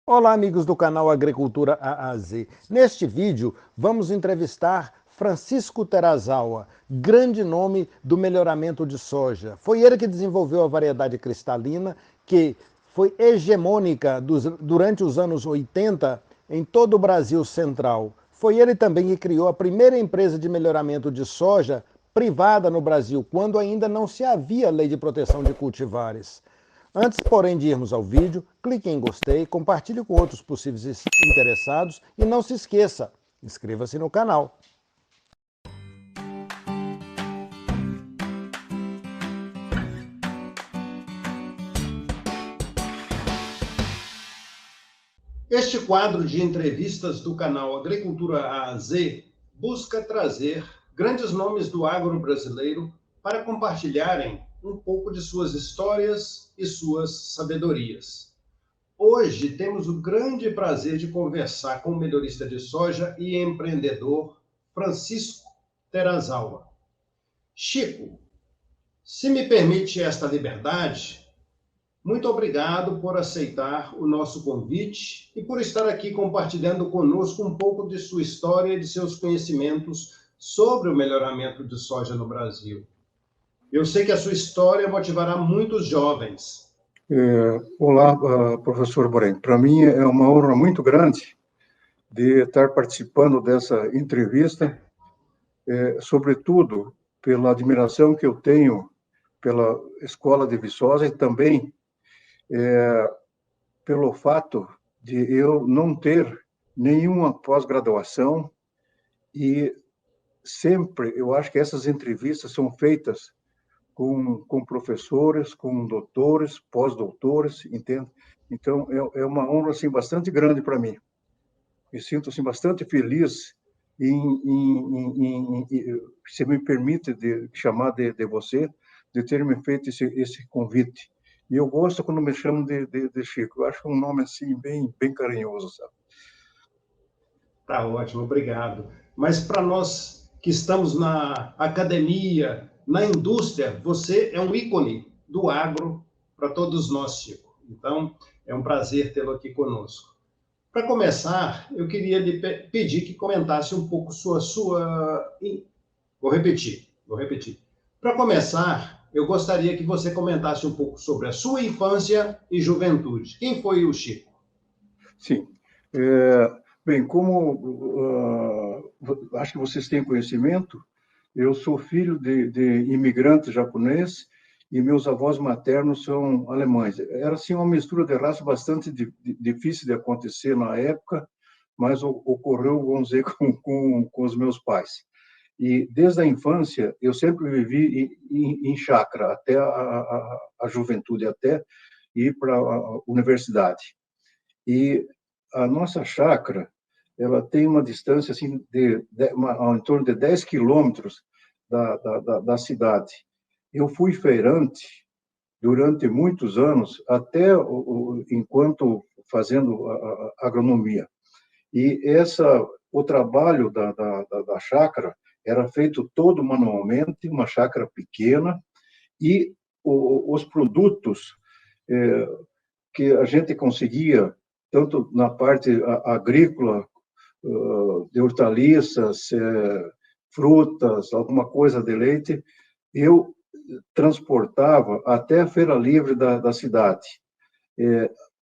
Olá, amigos do canal Agricultura A a Z. Neste vídeo, vamos entrevistar Francisco Terazawa, grande nome do melhoramento de soja. Foi ele que desenvolveu a variedade cristalina, que foi hegemônica durante os anos 80 em todo o Brasil central. Foi ele também que criou a primeira empresa de melhoramento de soja privada no Brasil, quando ainda não se havia lei de proteção de cultivares. Antes, porém, de irmos ao vídeo, clique em gostei, compartilhe com outros possíveis interessados e não se esqueça, inscreva-se no canal. Este quadro de entrevistas do canal Agricultura A a Z busca trazer grandes nomes do agro brasileiro para compartilharem um pouco de suas histórias e suas sabedorias. Hoje temos o grande prazer de conversar com o melhorista de soja e empreendedor Francisco Terazawa. Chico, se me permite esta liberdade, muito obrigado por aceitar o nosso convite e por estar aqui compartilhando conosco um pouco de sua história e de seus conhecimentos sobre o melhoramento de soja no Brasil. Eu sei que a sua história motivará muitos jovens. Olá, professor Borém. Para mim é uma honra muito grande de estar participando dessa entrevista, sobretudo pela admiração que eu tenho pela Escola de Viçosa e também pelo fato de eu não ter nenhuma pós-graduação e sempre eu acho que essas entrevistas são feitas com professores, com doutores, pós-doutores, entende? Então, é uma honra, assim, bastante grande para mim. Me sinto, assim, bastante feliz se me permite chamar de você, de ter me feito esse convite. E eu gosto quando me chamam de Chico. Eu acho um nome, assim, bem carinhoso, sabe? Tá ótimo, obrigado. Mas para nós que estamos na academia, na indústria, você é um ícone do agro para todos nós, Chico. Então, é um prazer tê-lo aqui conosco. Para começar, eu queria lhe pedir que comentasse um pouco Vou repetir. Para começar, eu gostaria que você comentasse um pouco sobre a sua infância e juventude. Quem foi o Chico? Sim. Bem, como acho que vocês têm conhecimento, eu sou filho de imigrante japonês e meus avós maternos são alemães. Era assim uma mistura de raça bastante difícil de acontecer na época, mas ocorreu, vamos dizer, com os meus pais. E desde a infância eu sempre vivi em chácara até a juventude, até ir para a universidade. E a nossa chácara, ela tem uma distância assim em torno de 10 quilômetros da cidade. Eu fui feirante durante muitos anos, até enquanto fazendo a agronomia. E o trabalho da chácara era feito todo manualmente, uma chácara pequena, e os produtos que a gente conseguia, tanto na parte agrícola, de hortaliças, frutas, alguma coisa de leite, eu transportava até a feira livre da cidade,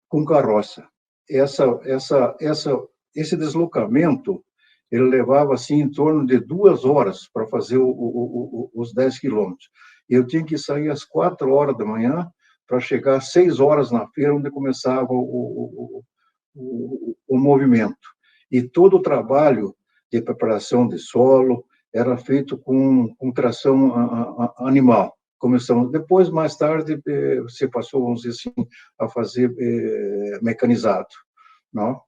com carroça. Esse deslocamento, ele levava assim em torno de 2 horas para fazer os 10 quilômetros. Eu tinha que sair às 4 horas da manhã para chegar às 6 horas na feira, onde começava o movimento. E todo o trabalho de preparação de solo era feito com tração animal. Começamos. Depois, mais tarde, se passou, vamos dizer assim, a fazer mecanizado, não?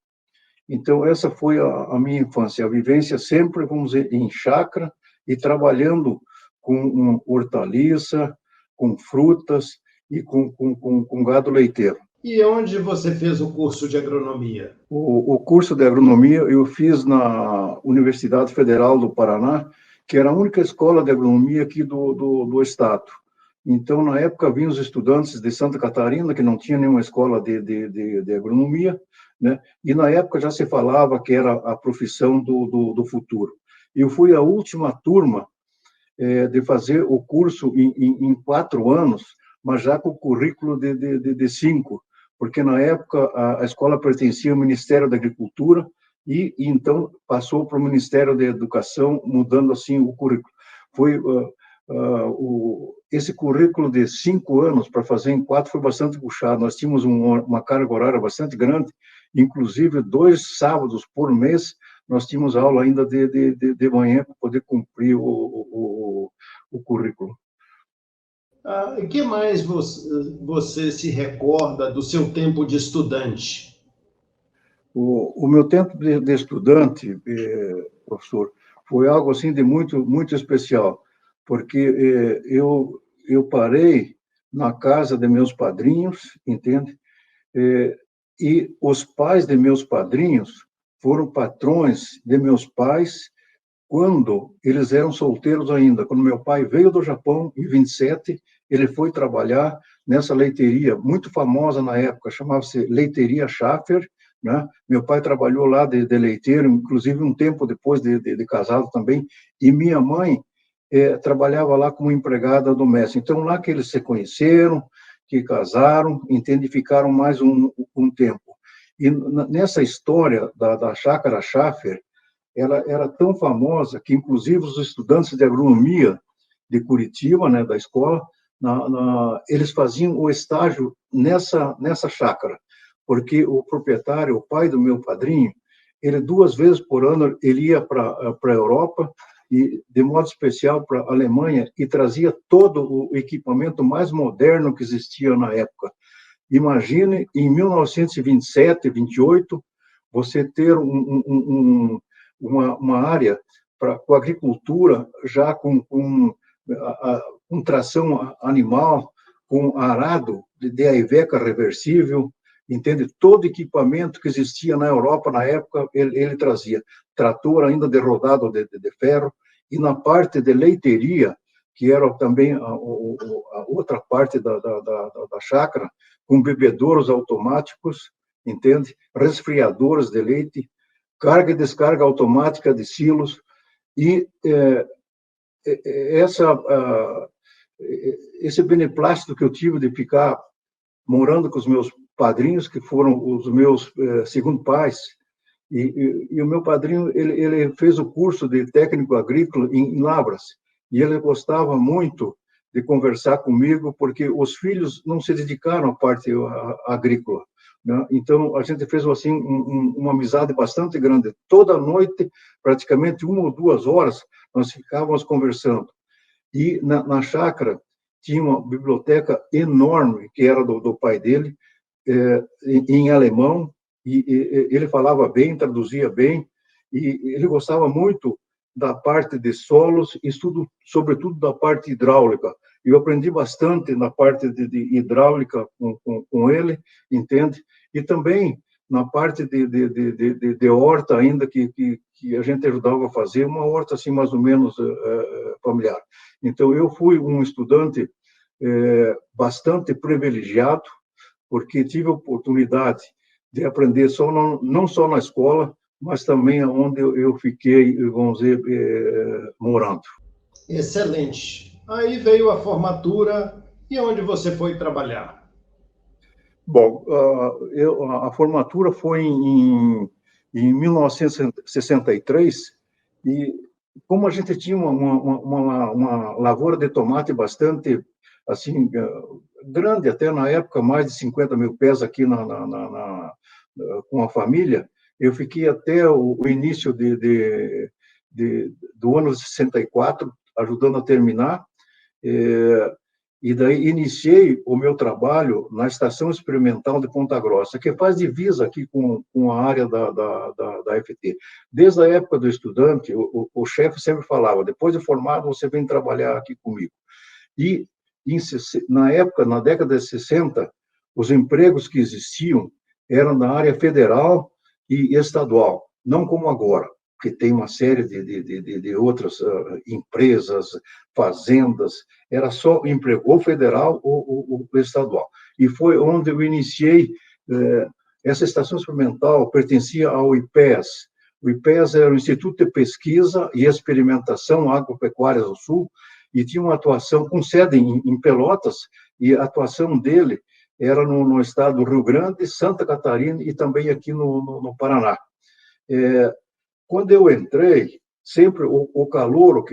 Então, essa foi a minha infância, a vivência sempre, vamos dizer, em chácara e trabalhando com hortaliça, com frutas e com gado leiteiro. E onde você fez o curso de agronomia? O curso de agronomia eu fiz na Universidade Federal do Paraná, que era a única escola de agronomia aqui do estado. Então, na época, vinham os estudantes de Santa Catarina, que não tinha nenhuma escola de agronomia, né? E na época já se falava que era a profissão do futuro. Eu fui a última turma de fazer o curso em 4 anos, mas já com o currículo de 5, porque na época a escola pertencia ao Ministério da Agricultura e então passou para o Ministério da Educação, mudando assim o currículo. Foi esse currículo de 5 anos para fazer em 4 foi bastante puxado. Nós tínhamos uma carga horária bastante grande, inclusive 2 sábados por mês nós tínhamos aula ainda de manhã para poder cumprir o currículo. O que mais você se recorda do seu tempo de estudante? O meu tempo de estudante, professor, foi algo assim de muito especial, porque eu parei na casa de meus padrinhos, entende? E os pais de meus padrinhos foram patrões de meus pais quando eles eram solteiros ainda. Quando meu pai veio do Japão, em 27, ele foi trabalhar nessa leiteria, muito famosa na época, chamava-se Leiteria Schaffer, né? Meu pai trabalhou lá de leiteiro, inclusive um tempo depois de casado também, e minha mãe trabalhava lá como empregada doméstica. Então, lá que eles se conheceram, que casaram, entende, ficaram mais um tempo. E nessa história da chácara Schaffer, ela era tão famosa que, inclusive, os estudantes de agronomia de Curitiba, né, da escola, eles faziam o estágio nessa chácara, porque o proprietário, o pai do meu padrinho, ele 2 vezes por ano ele ia para a Europa, e de modo especial para a Alemanha, e trazia todo o equipamento mais moderno que existia na época. Imagine, em 1927, 28, você ter uma área com agricultura já com tração animal, com arado de aiveca reversível, entende? Todo equipamento que existia na Europa na época, ele trazia. Trator ainda de rodado de ferro, e na parte de leiteria, que era também a outra parte da chácara, com bebedouros automáticos, entende? Resfriadores de leite, carga e descarga automática de silos, e esse beneplácito que eu tive de ficar morando com os meus padrinhos, que foram os meus segundo pais, e o meu padrinho, ele fez o curso de técnico agrícola em Lavras, e ele gostava muito de conversar comigo, porque os filhos não se dedicaram à parte agrícola, né? Então, a gente fez assim uma amizade bastante grande. Toda noite, praticamente 1 ou 2 horas, nós ficávamos conversando. E na chácara tinha uma biblioteca enorme, que era do pai dele, em alemão, e ele falava bem, traduzia bem, e ele gostava muito da parte de solos, estudo sobretudo da parte hidráulica. Eu aprendi bastante na parte de hidráulica com ele, entende? E também na parte de horta ainda, que a gente ajudava a fazer, uma horta assim mais ou menos familiar. Então, eu fui um estudante bastante privilegiado, porque tive a oportunidade de aprender não só na escola, mas também onde eu fiquei, vamos dizer, morando. Excelente. Aí veio a formatura, e onde você foi trabalhar? Bom, a formatura foi em 1963, e como a gente tinha uma lavoura de tomate bastante assim grande, até na época, mais de 50 mil pés aqui com a família, eu fiquei até o início do ano 64, ajudando a terminar, e daí iniciei o meu trabalho na Estação Experimental de Ponta Grossa, que faz divisa aqui com a área da FT. Desde a época do estudante, o chefe sempre falava, depois de formado, você vem trabalhar aqui comigo. E na época, na década de 60, os empregos que existiam eram na área federal e estadual, não como agora, que tem uma série de outras empresas, fazendas, era só emprego ou federal ou estadual. E foi onde eu iniciei essa estação experimental pertencia ao IPES. O IPES era o Instituto de Pesquisa e Experimentação Agropecuária do Sul, e tinha uma atuação com sede em Pelotas, e a atuação dele era no estado do Rio Grande, Santa Catarina e também aqui no Paraná. Quando eu entrei, sempre o calouro,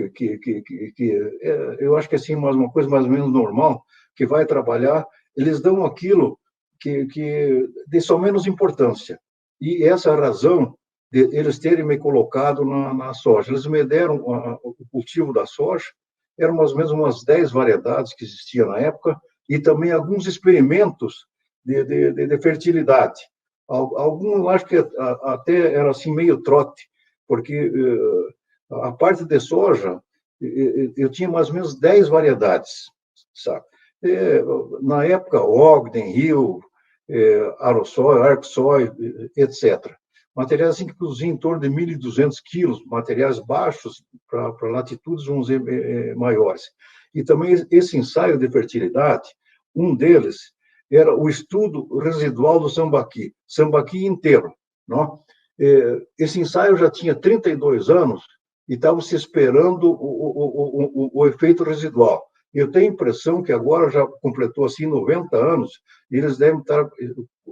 eu acho que assim, uma coisa mais ou menos normal, que vai trabalhar, eles dão aquilo que de só menos importância. E essa é a razão de eles terem me colocado na soja. Eles me deram o cultivo da soja, eram mais ou menos umas 10 variedades que existiam na época, e também alguns experimentos de fertilidade. Alguns, acho que até era assim meio trote, porque a parte de soja, eu tinha mais ou menos 10 variedades, sabe? Na época, Ogden, Rio, Arosoy, Arcsoy, etc. Materiais que produziam em torno de 1.200 quilos, materiais baixos para latitudes, vamos dizer, maiores. E também esse ensaio de fertilidade, um deles era o estudo residual do sambaqui inteiro, não? Esse ensaio já tinha 32 anos e estava se esperando o efeito residual. Eu tenho a impressão que agora já completou assim 90 anos e eles devem estar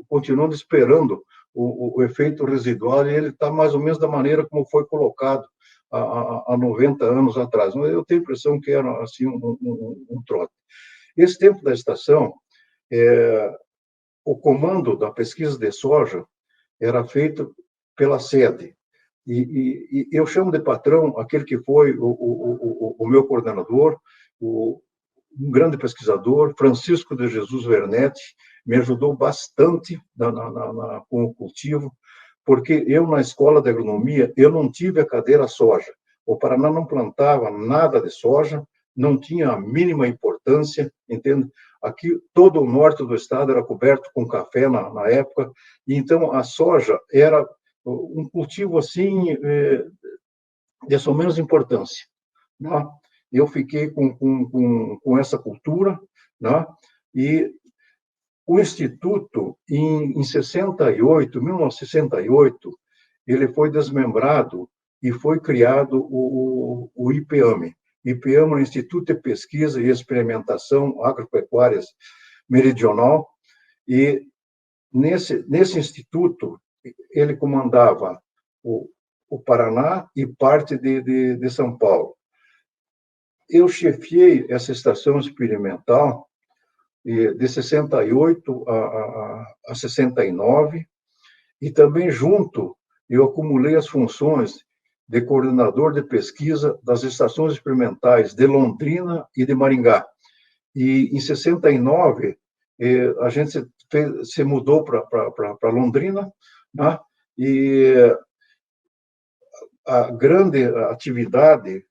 continuando esperando o efeito residual, e ele está mais ou menos da maneira como foi colocado há 90 anos atrás. Eu tenho a impressão que era assim um trote. Esse tempo da estação, o comando da pesquisa de soja era feito pela sede. E eu chamo de patrão aquele que foi o meu coordenador, um grande pesquisador, Francisco de Jesus Vernetti, me ajudou bastante com o cultivo, porque eu, na escola de agronomia, eu não tive a cadeira soja. O Paraná não plantava nada de soja, não tinha a mínima importância, entende? Aqui, todo o norte do estado era coberto com café na época, e então a soja era um cultivo assim de só menos importância, né? Eu fiquei com essa cultura, né? E o Instituto, em 1968, ele foi desmembrado e foi criado o IPAME. IPAME é o Instituto de Pesquisa e Experimentação Agropecuárias Meridional, e nesse instituto ele comandava o Paraná e parte de São Paulo. Eu chefiei essa estação experimental de 68 a 69, e também junto eu acumulei as funções de coordenador de pesquisa das estações experimentais de Londrina e de Maringá. E em 69 a gente se mudou para Londrina, né? E a grande atividade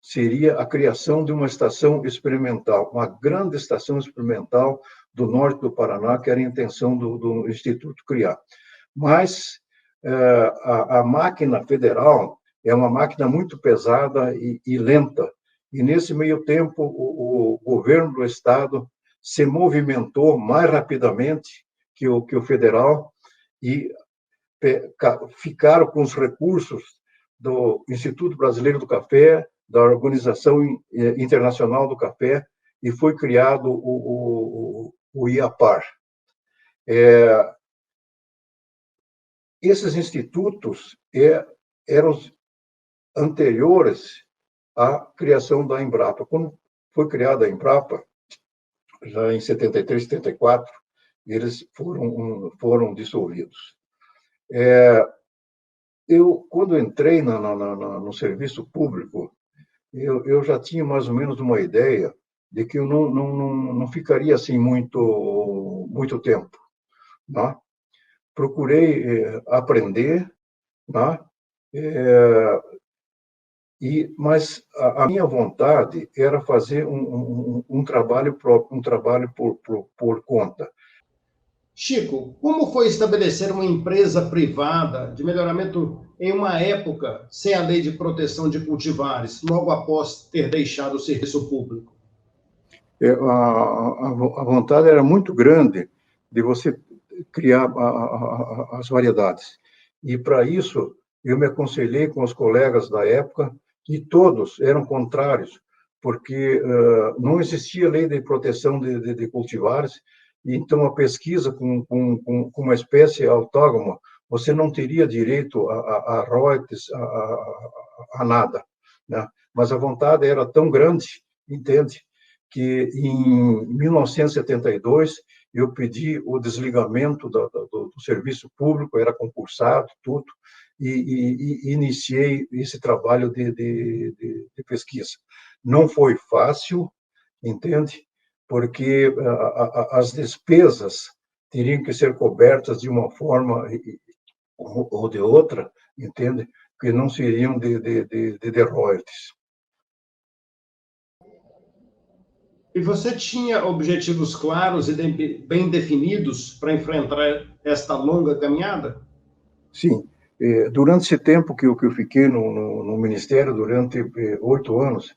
seria a criação de uma estação experimental, uma grande estação experimental do norte do Paraná, que era a intenção do Instituto criar. Mas a máquina federal é uma máquina muito pesada e lenta, e nesse meio tempo o governo do estado se movimentou mais rapidamente que o federal, e ficaram com os recursos do Instituto Brasileiro do Café, da Organização Internacional do Café, e foi criado o IAPAR. Esses institutos eram anteriores à criação da Embrapa. Quando foi criada a Embrapa, já em 73, 74, eles foram dissolvidos. Quando entrei no serviço público, eu já tinha mais ou menos uma ideia de que eu não ficaria assim muito tempo, né? Procurei aprender, né? Mas a minha vontade era fazer um trabalho próprio, um trabalho por conta. Chico, como foi estabelecer uma empresa privada de melhoramento em uma época sem a lei de proteção de cultivares, logo após ter deixado o serviço público? A vontade era muito grande de você criar as variedades. E, para isso, eu me aconselhei com os colegas da época, e todos eram contrários, porque não existia lei de proteção de cultivares, e então a pesquisa com uma espécie autógama, você não teria direito a royalties, a nada, né? Mas a vontade era tão grande, entende, que em 1972 eu pedi o desligamento do serviço público, era concursado, tudo, e iniciei esse trabalho de pesquisa. Não foi fácil, entende? Porque as despesas teriam que ser cobertas de uma forma ou de outra, entende? Que não seriam de royalties. E você tinha objetivos claros e bem definidos para enfrentar esta longa caminhada? Sim. Durante esse tempo que eu fiquei no Ministério, durante 8 anos,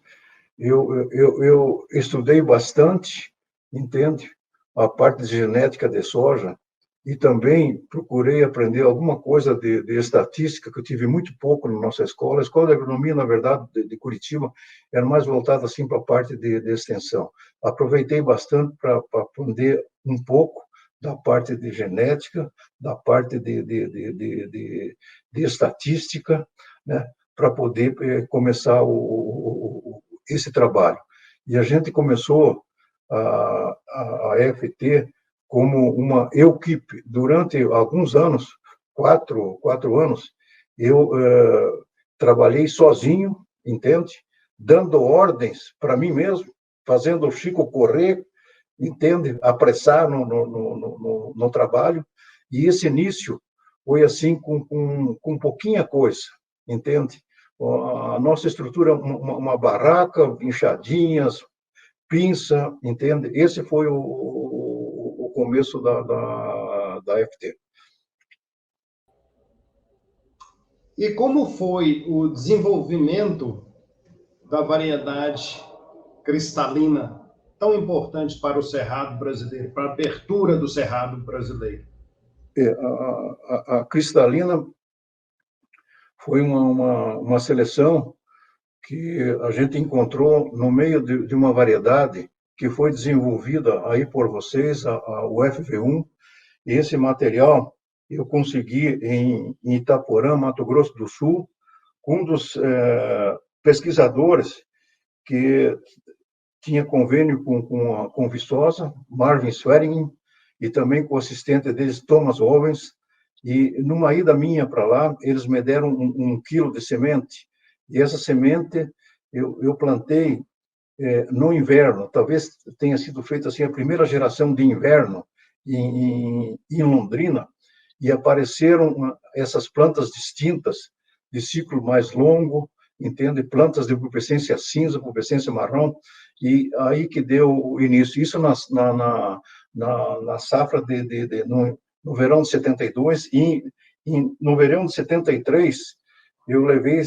eu estudei bastante, entende? A parte de genética de soja, e também procurei aprender alguma coisa de estatística, que eu tive muito pouco na nossa escola. A escola de agronomia, na verdade, de Curitiba, era mais voltada assim para a parte de extensão. Aproveitei bastante para aprender um pouco da parte de genética, da parte de estatística, né, para poder começar esse trabalho. E a gente começou a FT como uma equipe. Durante alguns anos, quatro anos, eu trabalhei sozinho, entende? Dando ordens para mim mesmo, fazendo o Chico correr, entende? Apressar no trabalho. E esse início foi assim com pouquinha coisa, entende? A nossa estrutura, uma barraca, enxadinhas, pinça, entende? Esse foi o começo da FT. E como foi o desenvolvimento da variedade cristalina, tão importante para o Cerrado brasileiro, para a abertura do Cerrado brasileiro? A cristalina foi uma seleção que a gente encontrou no meio de uma variedade que foi desenvolvida aí por vocês, o FV1. E esse material eu consegui em Itaporã, Mato Grosso do Sul, com um dos pesquisadores que tinha convênio com Viçosa, Marvin Swearingen, e também com o assistente deles, Thomas Owens. E numa ida minha para lá, eles me deram 1 quilo de semente. E essa semente eu plantei no inverno. Talvez tenha sido feita assim a primeira geração de inverno em Londrina, e apareceram essas plantas distintas, de ciclo mais longo, entende? Plantas de pubescência cinza, pubescência marrom, e aí que deu o início. Isso na safra no verão de 72, e no verão de 73, eu levei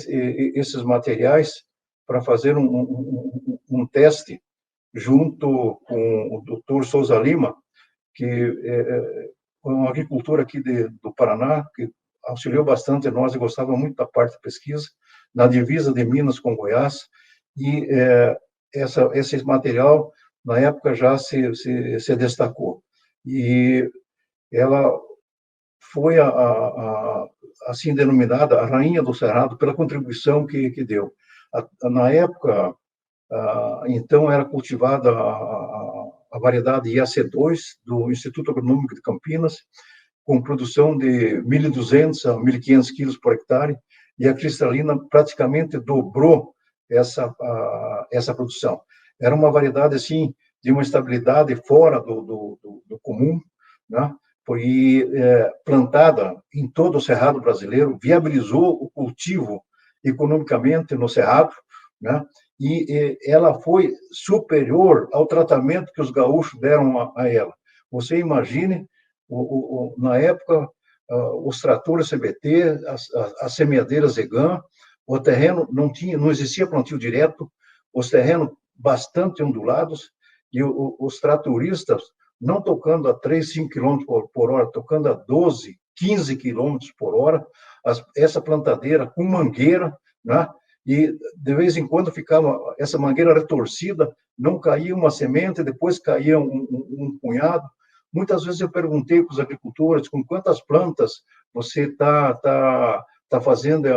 esses materiais para fazer um teste junto com o Dr. Souza Lima, que é um agricultor aqui do Paraná, que auxiliou bastante nós e gostava muito da parte de pesquisa, na divisa de Minas com Goiás, e esse material, na época, já se destacou. E ela foi assim denominada a rainha do Cerrado pela contribuição que deu. Na época, então, era cultivada a variedade IAC2 do Instituto Agronômico de Campinas, com produção de 1.200 a 1.500 quilos por hectare, e a cristalina praticamente dobrou essa produção. Era uma variedade assim de uma estabilidade fora do comum, né? Foi plantada em todo o Cerrado brasileiro, viabilizou o cultivo economicamente no Cerrado, né? E ela foi superior ao tratamento que os gaúchos deram a ela. Você imagine, na época, os tratores CBT, as semeadeiras EGAN, o terreno não existia plantio direto, os terrenos bastante ondulados, e os tratoristas não tocando a 3, 5 km por hora, tocando a 12, 15 km por hora, essa plantadeira com mangueira, né? E de vez em quando ficava essa mangueira retorcida, não caía uma semente, depois caía um punhado. Muitas vezes eu perguntei para os agricultores com quantas plantas você tá fazendo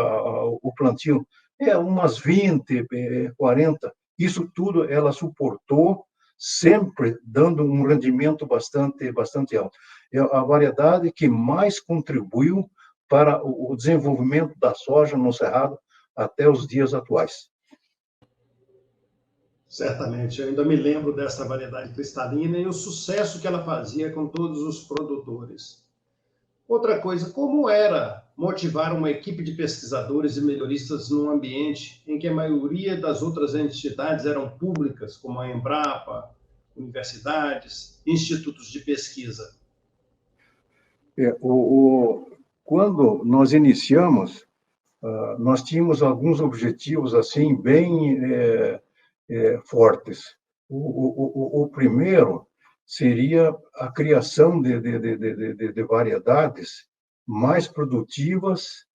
o plantio. Umas 20, 40. Isso tudo ela suportou, sempre dando um rendimento bastante alto. É a variedade que mais contribuiu para o desenvolvimento da soja no Cerrado até os dias atuais. Certamente, eu ainda me lembro dessa variedade cristalina e o sucesso que ela fazia com todos os produtores. Outra coisa, como era motivar uma equipe de pesquisadores e melhoristas num ambiente em que a maioria das outras entidades eram públicas, como a Embrapa, universidades, institutos de pesquisa? Quando nós iniciamos, nós tínhamos alguns objetivos assim bem fortes. O primeiro seria a criação de variedades mais produtivas,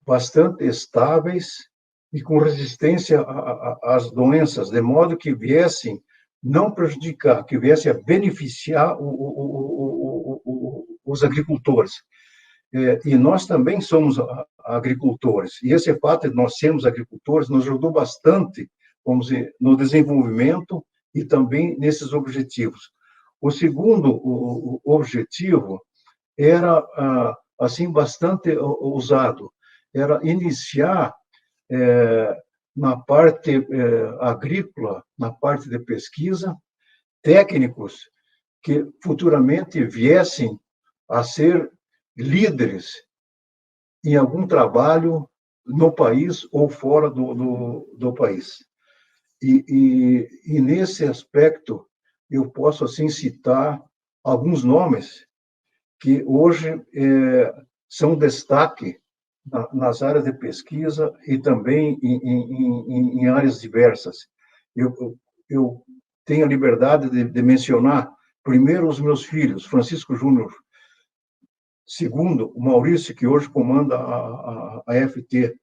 bastante estáveis e com resistência às doenças, de modo que viessem não prejudicar, que viessem a beneficiar os agricultores. E nós também somos agricultores, e esse fato de nós sermos agricultores nos ajudou bastante, vamos dizer, no desenvolvimento e também nesses objetivos. O segundo objetivo era, assim, bastante ousado, era iniciar na parte agrícola, na parte de pesquisa, técnicos que futuramente viessem a ser líderes em algum trabalho no país ou fora do país. E nesse aspecto, eu posso, assim, citar alguns nomes que hoje são destaque nas áreas de pesquisa e também em áreas diversas. Eu tenho a liberdade de mencionar, primeiro, os meus filhos, Francisco Júnior, segundo, o Maurício, que hoje comanda a FT.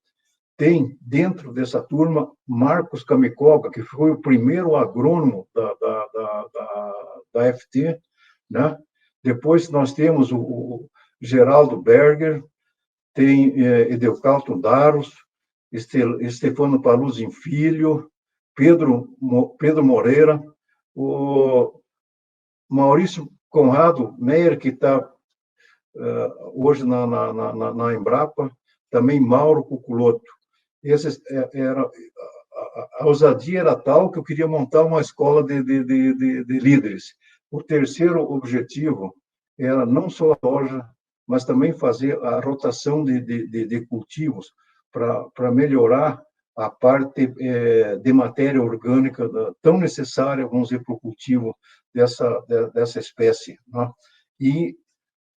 Tem, dentro dessa turma, Marcos Kamikolka, que foi o primeiro agrônomo da FT, né? Depois nós temos o Geraldo Berger, tem Edelcalto Daros, Stefano Paluzzi Filho, Pedro Moreira, o Maurício Conrado Meyer, que está hoje na Embrapa, também Mauro Cuculoto. A ousadia era tal que eu queria montar uma escola de líderes. O terceiro objetivo era não só a soja, mas também fazer a rotação de cultivos para melhorar a parte de matéria orgânica tão necessária, vamos dizer, para o cultivo dessa espécie, né? E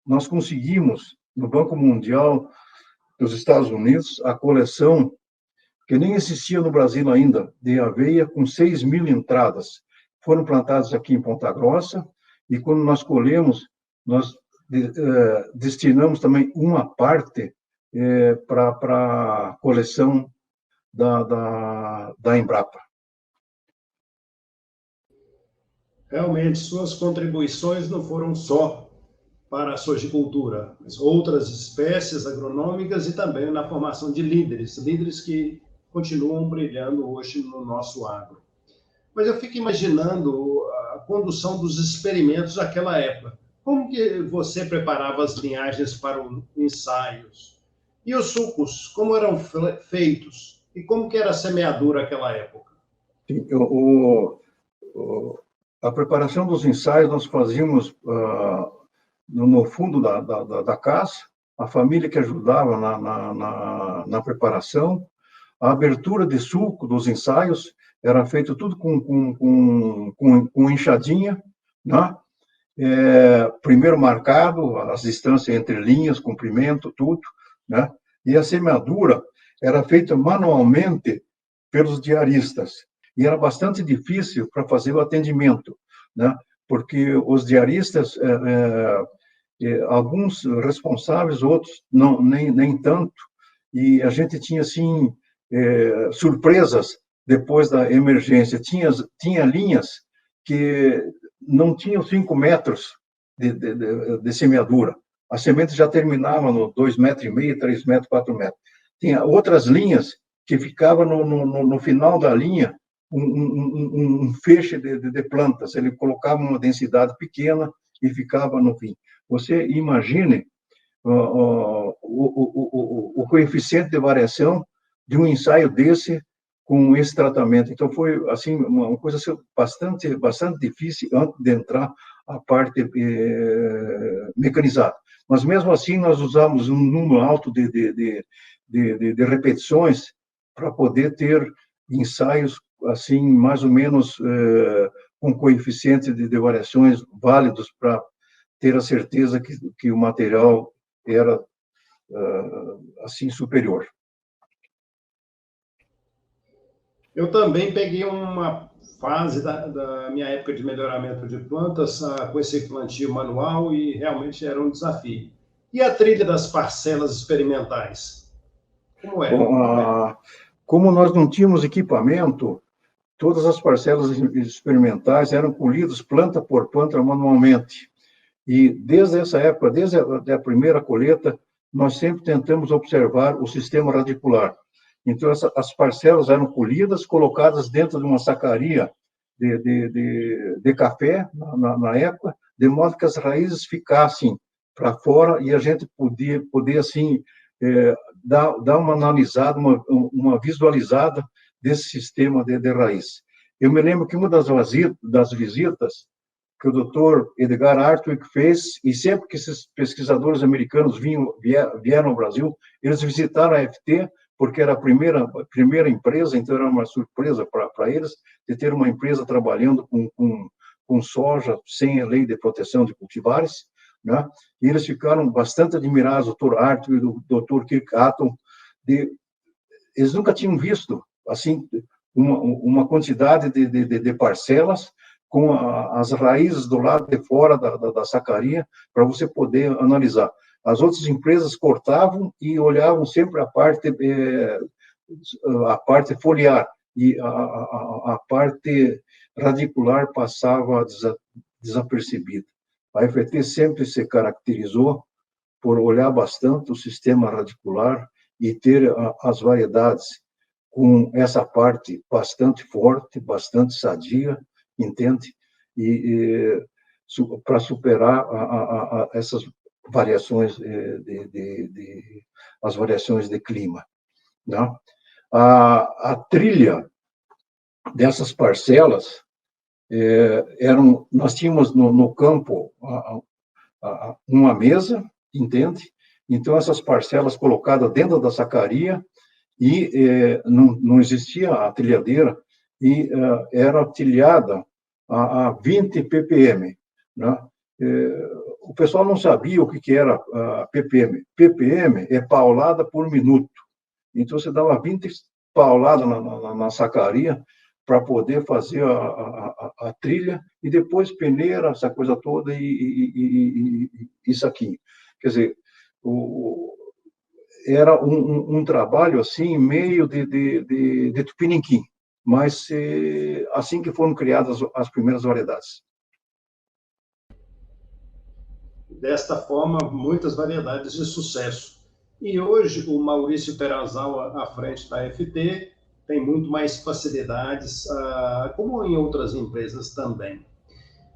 nós conseguimos, no Banco Mundial dos Estados Unidos, a coleção que nem existia no Brasil ainda, de aveia, com 6.000 entradas. Foram plantadas aqui em Ponta Grossa, e quando nós colhemos, nós destinamos também uma parte para a coleção da Embrapa. Realmente, suas contribuições não foram só para a sojicultura, mas outras espécies agronômicas e também na formação de líderes que continuam brilhando hoje no nosso agro. Mas eu fico imaginando a condução dos experimentos daquela época. Como que você preparava as linhagens para os ensaios? E os sucos, como eram feitos? E como que era a semeadura naquela época? Sim, a preparação dos ensaios nós fazíamos no fundo da casa, a família que ajudava na preparação. A abertura de suco dos ensaios era feito tudo com enxadinha, né? Primeiro marcado, as distâncias entre linhas, comprimento, tudo, né? E a semeadura era feita manualmente pelos diaristas, e era bastante difícil para fazer o atendimento, né? porque os diaristas, alguns responsáveis, outros não, nem tanto, e a gente tinha, assim, surpresas depois da emergência. Tinha linhas que não tinham 5 metros de semeadura. A semente já terminava no 2,5 metros, 3 metros, 4 metros. Tinha outras linhas que ficavam no final da linha, um feixe de plantas. Ele colocava uma densidade pequena e ficava no fim. Você imagine o coeficiente de variação de um ensaio desse com esse tratamento. Então, foi assim uma coisa bastante difícil antes de entrar a parte mecanizada. Mas, mesmo assim, nós usamos um número alto de repetições para poder ter ensaios assim, mais ou menos com coeficientes de variações válidos para ter a certeza que o material era assim superior. Eu também peguei uma fase da minha época de melhoramento de plantas com esse plantio manual e realmente era um desafio. E a trilha das parcelas experimentais? Como é? Bom, como nós não tínhamos equipamento, todas as parcelas experimentais eram colhidas planta por planta manualmente. E desde essa época, desde a primeira colheita, nós sempre tentamos observar o sistema radicular. Então, as parcelas eram colhidas, colocadas dentro de uma sacaria de café, na época, de modo que as raízes ficassem para fora e a gente poder assim, dar uma analisada, uma visualizada desse sistema de raiz. Eu me lembro que uma das visitas que o Dr. Edgar Hartwig fez, e sempre que esses pesquisadores americanos vieram ao Brasil, eles visitaram a FT, porque era a primeira empresa, então era uma surpresa para eles de ter uma empresa trabalhando com soja sem a lei de proteção de cultivares, né? E eles ficaram bastante admirados, o Dr. Hartwig, o Dr. Kirk Hatton, eles nunca tinham visto assim uma quantidade de parcelas com as raízes do lado de fora da sacaria para você poder analisar. As outras empresas cortavam e olhavam sempre a parte foliar, e a parte radicular passava desapercebida. A FET sempre se caracterizou por olhar bastante o sistema radicular e ter as variedades com essa parte bastante forte, bastante sadia, entende? E para superar essas variações as variações de clima, né? A trilha dessas parcelas nós tínhamos no campo uma mesa, entende? Então essas parcelas colocadas dentro da sacaria e não existia a trilhadeira e era trilhada a 20 ppm, né? O pessoal não sabia o que era ppm. ppm é paulada por minuto. Então, você dava 20 pauladas na sacaria para poder fazer a trilha e depois peneira, essa coisa toda e isso aqui. Quer dizer, era um trabalho assim, meio de tupiniquim, mas assim que foram criadas as primeiras variedades. Desta forma, muitas variedades de sucesso. E hoje, o Maurício Perazawa, à frente da FT, tem muito mais facilidades, como em outras empresas também.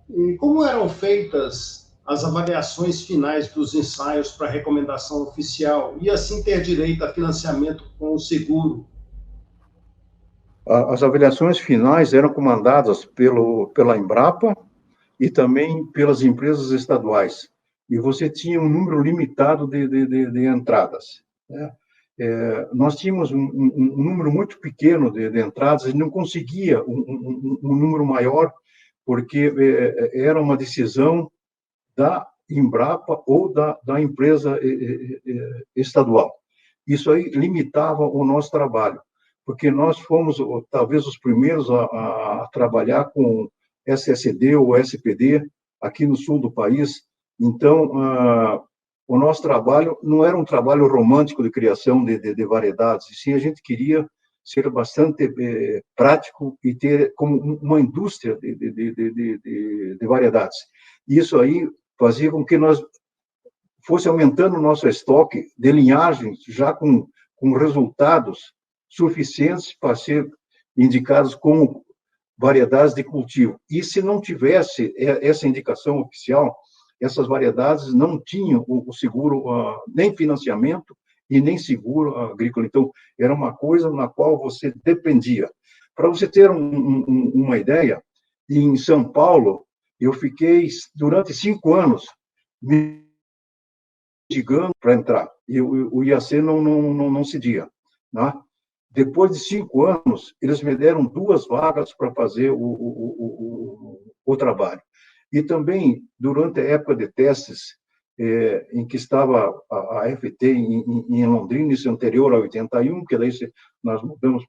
E como eram feitas as avaliações finais dos ensaios para recomendação oficial e assim ter direito a financiamento com o seguro? As avaliações finais eram comandadas pela Embrapa e também pelas empresas estaduais. E você tinha um número limitado de entradas, né? Nós tínhamos um número muito pequeno de entradas e não conseguia um número maior, porque era uma decisão da Embrapa ou da empresa estadual. Isso aí limitava o nosso trabalho, porque nós fomos talvez os primeiros a trabalhar com SSD ou SPD, aqui no sul do país. Então, o nosso trabalho não era um trabalho romântico de criação de variedades, e sim a gente queria ser bastante prático e ter como uma indústria de variedades. Isso aí fazia com que nós fosse aumentando o nosso estoque de linhagens já com resultados suficientes para ser indicados como variedades de cultivo. E se não tivesse essa indicação oficial, essas variedades não tinham o seguro, nem financiamento e nem seguro agrícola. Então, era uma coisa na qual você dependia. Para você ter uma ideia, em São Paulo, eu fiquei, durante 5 anos, me mendigando para entrar, e o IAC não cedia. Né? Depois de 5 anos, eles me deram 2 vagas para fazer o trabalho. E também, durante a época de testes, em que estava a FT em Londrina, isso é anterior a 81, que daí nós mudamos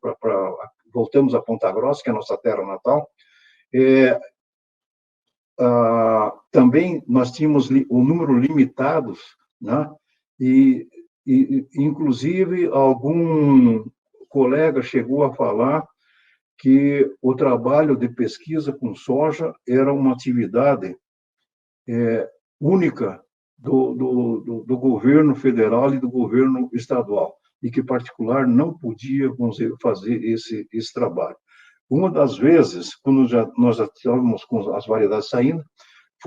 voltamos a Ponta Grossa, que é a nossa terra natal, também nós tínhamos o número limitados, né? E inclusive, algum colega chegou a falar que o trabalho de pesquisa com soja era uma atividade única do governo federal e do governo estadual, e que, particular, não podia fazer esse trabalho. Uma das vezes, quando nós já estávamos com as variedades saindo,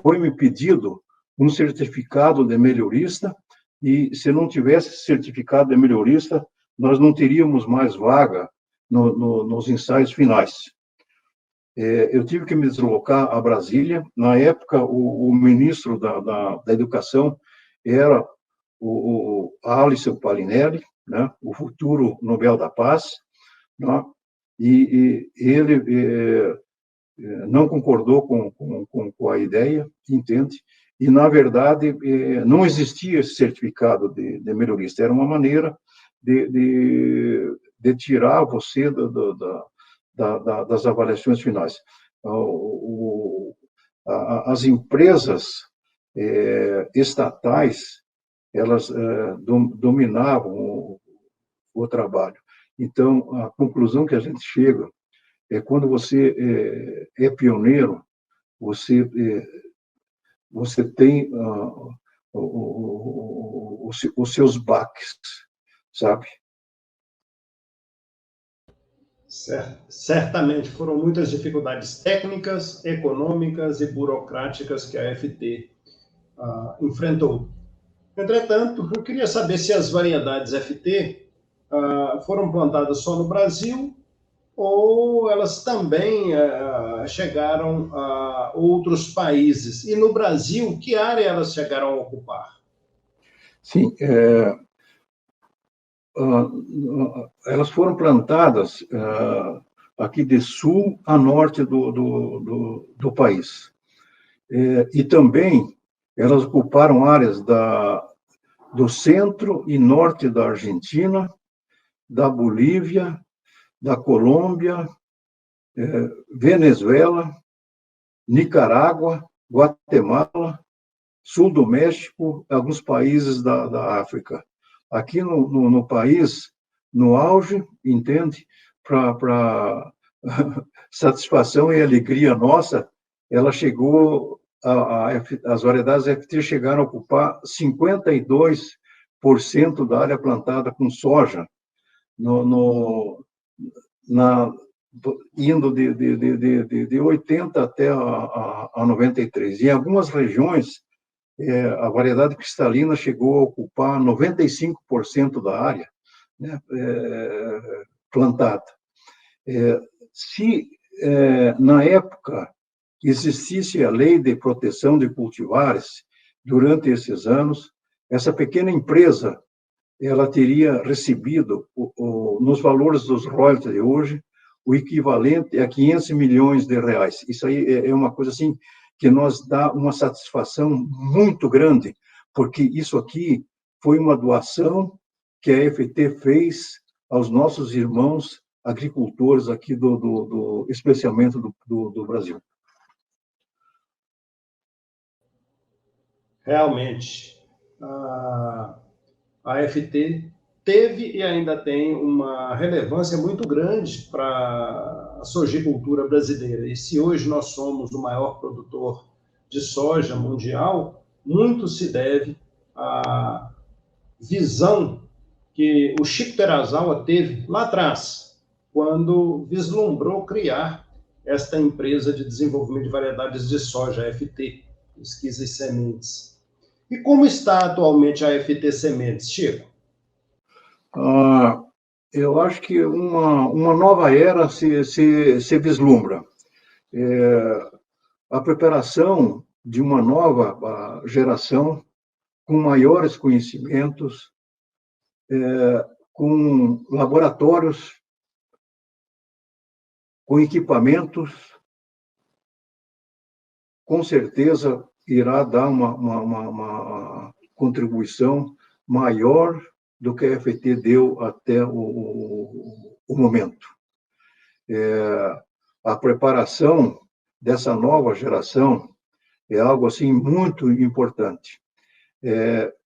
foi-me pedido um certificado de melhorista, e se não tivesse certificado de melhorista, nós não teríamos mais vaga nos ensaios finais. Eu tive que me deslocar a Brasília. Na época, o ministro da Educação era o Alisson Palinelli, né, o futuro Nobel da Paz, né, e ele não concordou com a ideia, entende? E, na verdade, não existia esse certificado de melhorista. Era uma maneira de tirar você das avaliações finais. As empresas estatais, elas dominavam o trabalho. Então, a conclusão que a gente chega é quando você é pioneiro, você tem os seus baques, sabe? Certamente foram muitas dificuldades técnicas, econômicas e burocráticas que a FT enfrentou. Entretanto, eu queria saber se as variedades FT foram plantadas só no Brasil ou elas também chegaram a outros países. E no Brasil, que área elas chegaram a ocupar? Sim, elas foram plantadas aqui de sul a norte do país. E também elas ocuparam áreas do centro e norte da Argentina, da Bolívia, da Colômbia, Venezuela, Nicarágua, Guatemala, sul do México, alguns países da África. Aqui no país, no auge, entende? Para satisfação e alegria nossa, ela chegou, as variedades FT chegaram a ocupar 52% da área plantada com soja, indo de 80 até a 93. Em algumas regiões, a variedade cristalina chegou a ocupar 95% da área, né, plantada. Se, na época, existisse a lei de proteção de cultivares, durante esses anos, essa pequena empresa ela teria recebido, nos valores dos royalties de hoje, o equivalente a 500 milhões de reais. Isso aí é uma coisa assim que nos dá uma satisfação muito grande, porque isso aqui foi uma doação que a FT fez aos nossos irmãos agricultores aqui especialmente do Brasil. Realmente, a FT teve e ainda tem uma relevância muito grande para a sojicultura brasileira. E se hoje nós somos o maior produtor de soja mundial, muito se deve à visão que o Chico Perazawa teve lá atrás, quando vislumbrou criar esta empresa de desenvolvimento de variedades de soja, a FT, Pesquisa e Sementes. E como está atualmente a FT Sementes, Chico? Eu acho que uma nova era se vislumbra. A preparação de uma nova geração com maiores conhecimentos, com laboratórios, com equipamentos, com certeza irá dar uma contribuição maior do que a FT deu até o momento. A preparação dessa nova geração é algo assim muito importante.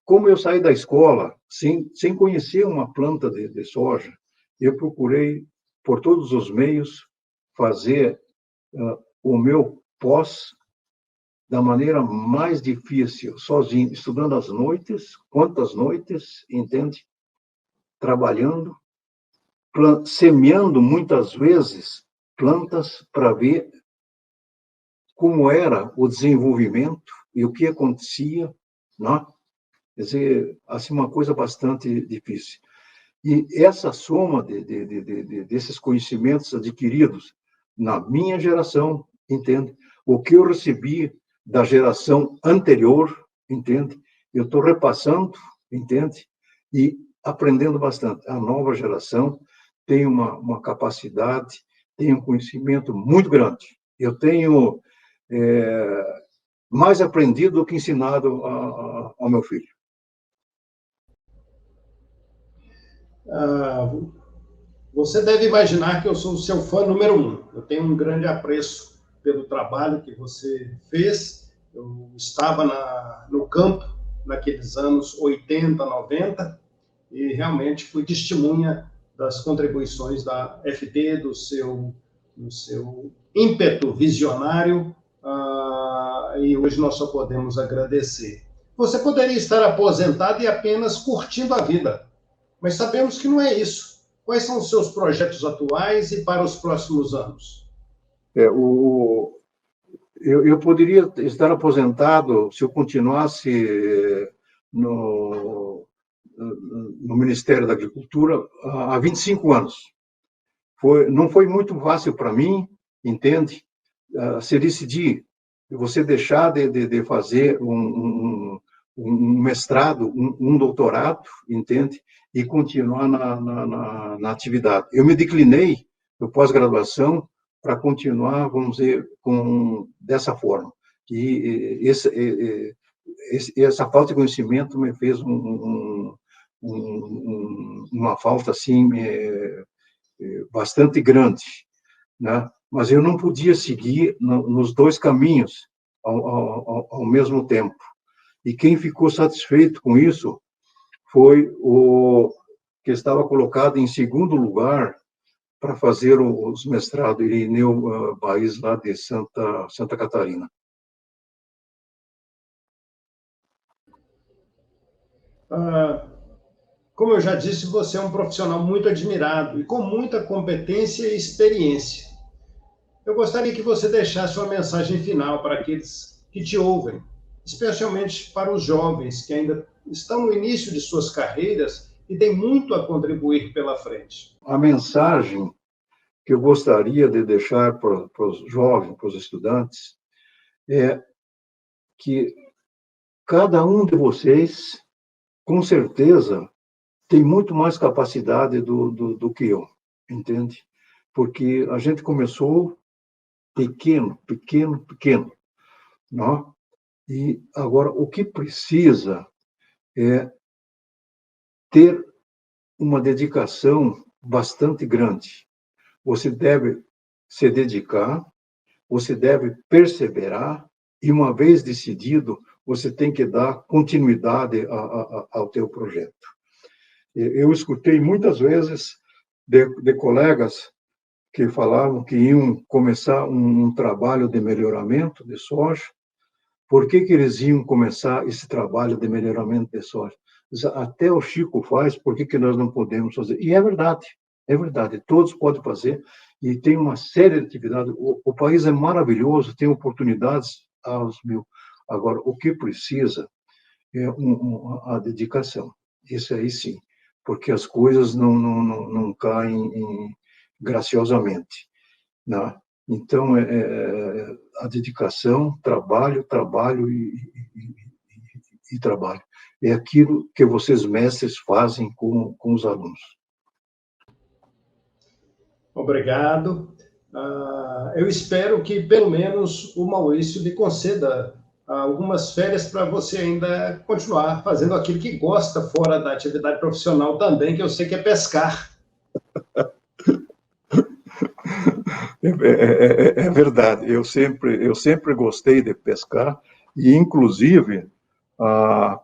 Como eu saí da escola sem conhecer uma planta de soja, eu procurei, por todos os meios, fazer o meu pós da maneira mais difícil, sozinho, estudando às noites, quantas noites, entende? Trabalhando, semeando muitas vezes plantas para ver como era o desenvolvimento e o que acontecia, né? Quer dizer, assim, uma coisa bastante difícil. E essa soma desses conhecimentos adquiridos na minha geração, entende? O que eu recebi da geração anterior, entende? Eu estou repassando, entende? E aprendendo bastante. A nova geração tem uma capacidade, tem um conhecimento muito grande. Eu tenho mais aprendido do que ensinado ao meu filho. Você deve imaginar que eu sou o seu fã número 1. Eu tenho um grande apreço pelo trabalho que você fez. Eu estava no campo naqueles anos 80, 90 e realmente fui testemunha das contribuições da FT, do seu ímpeto visionário, e hoje nós só podemos agradecer. Você poderia estar aposentado e apenas curtindo a vida, mas sabemos que não é isso. Quais são os seus projetos atuais e para os próximos anos? Eu poderia estar aposentado se eu continuasse no Ministério da Agricultura há 25 anos. Não foi muito fácil para mim, entende? Se decidir, você deixar de fazer um mestrado, um doutorado, entende? E continuar na atividade. Eu me declinei no pós-graduação para continuar, vamos dizer, dessa forma. E essa falta de conhecimento me fez uma falta assim bastante grande, né? Mas eu não podia seguir nos dois caminhos ao mesmo tempo. E quem ficou satisfeito com isso foi o que estava colocado em segundo lugar para fazer os mestrados, Irineu Baís, lá de Santa Catarina. Como eu já disse, você é um profissional muito admirado e com muita competência e experiência. Eu gostaria que você deixasse uma mensagem final para aqueles que te ouvem, especialmente para os jovens que ainda estão no início de suas carreiras e têm muito a contribuir pela frente. A mensagem que eu gostaria de deixar para os jovens, para os estudantes, é que cada um de vocês, com certeza, tem muito mais capacidade do que eu, entende? Porque a gente começou pequeno, não? E agora o que precisa é ter uma dedicação bastante grande. Você deve se dedicar, você deve perseverar, e uma vez decidido, você tem que dar continuidade ao teu projeto. Eu escutei muitas vezes de colegas que falavam que iam começar um trabalho de melhoramento de soja. Por que eles iam começar esse trabalho de melhoramento de soja? Até o Chico faz, por que nós não podemos fazer? E é verdade, todos podem fazer, e tem uma série de atividades. O país é maravilhoso, tem oportunidades aos mil. Agora, o que precisa é a dedicação. Isso aí sim, porque as coisas não caem graciosamente, né? Então, a dedicação, trabalho e trabalho. É aquilo que vocês, mestres, fazem com os alunos. Obrigado. Eu espero que, pelo menos, o Maurício lhe conceda algumas férias para você ainda continuar fazendo aquilo que gosta fora da atividade profissional também, que eu sei que é pescar. É verdade. Eu sempre gostei de pescar e, inclusive,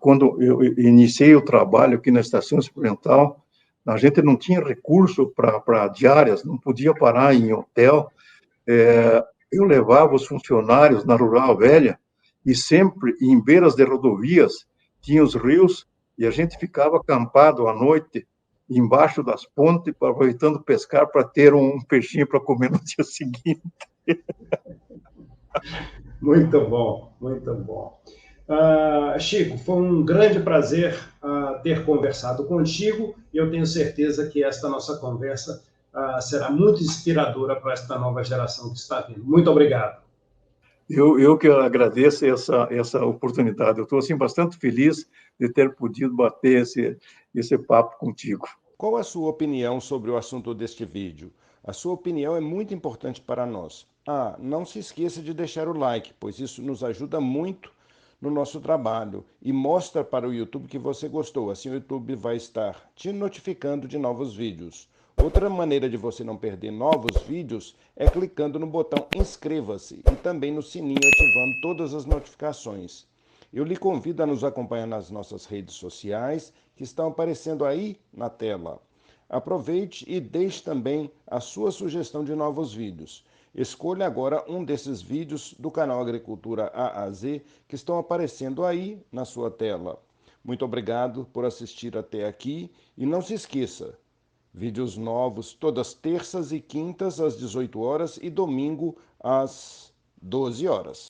quando eu iniciei o trabalho aqui na Estação Experimental, a gente não tinha recurso para diárias, não podia parar em hotel. Eu levava os funcionários na Rural Velha e sempre, em beiras de rodovias, tinha os rios e a gente ficava acampado à noite embaixo das pontes, aproveitando pescar para ter um peixinho para comer no dia seguinte. Muito bom, muito bom. Chico, foi um grande prazer ter conversado contigo e eu tenho certeza que esta nossa conversa será muito inspiradora para esta nova geração que está vindo. Muito obrigado. Eu que agradeço essa oportunidade. Eu estou assim, bastante feliz de ter podido bater esse papo contigo. Qual a sua opinião sobre o assunto deste vídeo? A sua opinião é muito importante para nós. Não se esqueça de deixar o like, pois isso nos ajuda muito no nosso trabalho e mostra para o YouTube que você gostou. Assim o YouTube vai estar te notificando de novos vídeos. Outra maneira de você não perder novos vídeos é clicando no botão inscreva-se e também no sininho ativando todas as notificações. Eu lhe convido a nos acompanhar nas nossas redes sociais que estão aparecendo aí na tela. Aproveite e deixe também a sua sugestão de novos vídeos. Escolha agora um desses vídeos do canal Agricultura A a Z que estão aparecendo aí na sua tela. Muito obrigado por assistir até aqui e não se esqueça, vídeos novos todas terças e quintas às 18 horas e domingo às 12 horas.